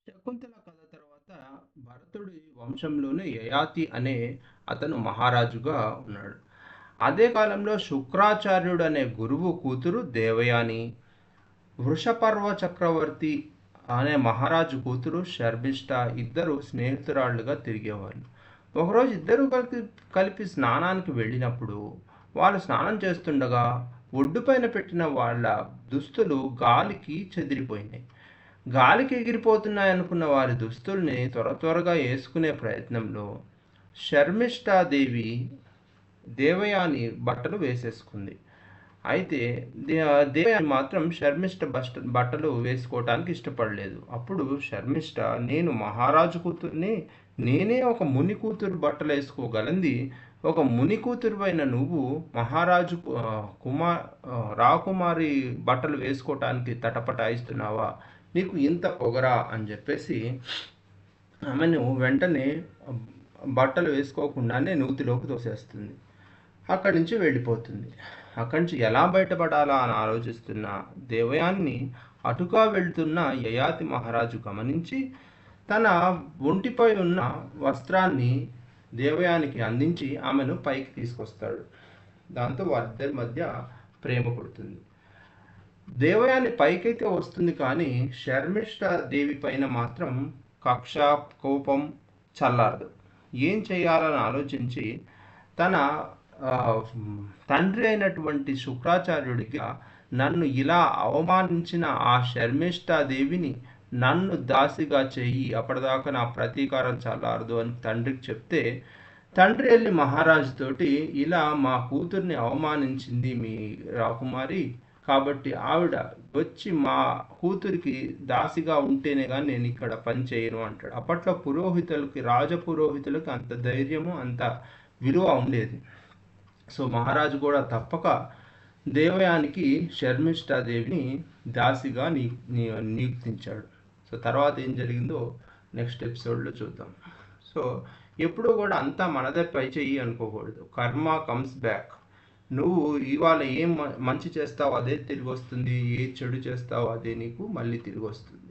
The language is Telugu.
శకుంతల కథ తర్వాత భరతుడి వంశంలోనే యయాతి అనే అతను మహారాజుగా ఉన్నాడు. అదే కాలంలో శుక్రాచార్యుడు అనే గురువు కూతురు దేవయాని, వృషపర్వ చక్రవర్తి అనే మహారాజు కూతురు శర్మిష్ఠ ఇద్దరు స్నేహితురాళ్లుగా తిరిగేవాళ్ళు. ఒకరోజు ఇద్దరు కలిపి స్నానానికి వెళ్ళినప్పుడు వాళ్ళు స్నానం చేస్తుండగా ఒడ్డుపైన పెట్టిన వాళ్ళ దుస్తులు గాలికి చెదిరిపోయినాయి. గాలికి ఎగిరిపోతున్నాయనుకున్న వారి దుస్తుల్ని త్వరగా వేసుకునే ప్రయత్నంలో శర్మిష్ఠాదేవి దేవయాని బట్టలు వేసేసుకుంది. అయితే దేవయాని మాత్రం బట్టలు వేసుకోవటానికి ఇష్టపడలేదు. అప్పుడు శర్మిష్ఠ, నేను మహారాజు కూతుర్ని, నేనే ఒక ముని కూతురు బట్టలు వేసుకోగలంది, ఒక ముని కూతురువైన నువ్వు మహారాజు రాకుమారి బట్టలు వేసుకోవటానికి తటపటాయిస్తున్నావా, నీకు ఇంత పొగరా అని చెప్పేసి ఆమెను వెంటనే బట్టలు వేసుకోకుండానే నూతిలోకి తోసేస్తుంది. అక్కడి నుంచి వెళ్ళిపోతుంది. అక్కడి నుంచి ఎలా బయటపడాలా అని ఆలోచిస్తున్న దేవయాన్ని అటుగా వెళ్తున్న యయాతి మహారాజు గమనించి తన ఒంటిపై ఉన్న వస్త్రాన్ని దేవయానికి అందించి ఆమెను పైకి తీసుకొస్తాడు. దాంతో వారిద్దరి మధ్య ప్రేమ పుడుతుంది. దేవయాని పైకైతే వస్తుంది, కానీ శర్మిష్ఠ దేవి పైన మాత్రం కక్ష, కోపం చల్లారదు. ఏం చేయాలని ఆలోచించి తన తండ్రి అయినటువంటి శుక్రాచార్యుడిగా నన్ను ఇలా అవమానించిన ఆ శర్మిష్ఠాదేవిని నన్ను దాసిగా చెయ్యి, అప్పటిదాకా నా ప్రతీకారం చల్లారదు అని తండ్రికి చెప్తే, తండ్రి వెళ్ళి మహారాజుతోటి ఇలా మా కూతుర్ని అవమానించింది మీ రాకుమారి, కాబట్టి ఆవిడ వచ్చి మా కూతురికి దాసిగా ఉంటేనే కానీ నేను ఇక్కడ పని చేయను అంటాడు. అప్పట్లో రాజపురోహితులకి అంత ధైర్యము, అంత విలువ ఉండేది. సో మహారాజు కూడా తప్పక దేవయానికి శర్మిష్ఠాదేవిని దాసిగా నియుక్తించాడు. సో తర్వాత ఏం జరిగిందో నెక్స్ట్ ఎపిసోడ్లో చూద్దాం. సో ఎప్పుడూ కూడా అంతా మనదే పై చెయ్యి అనుకోకూడదు. కర్మ కమ్స్ బ్యాక్. నువ్వు ఇవాళ ఏం మంచి చేస్తావో అదే తిరిగి వస్తుంది, ఏ చెడు చేస్తావో అదే నీకు మళ్ళీ తిరిగి వస్తుంది.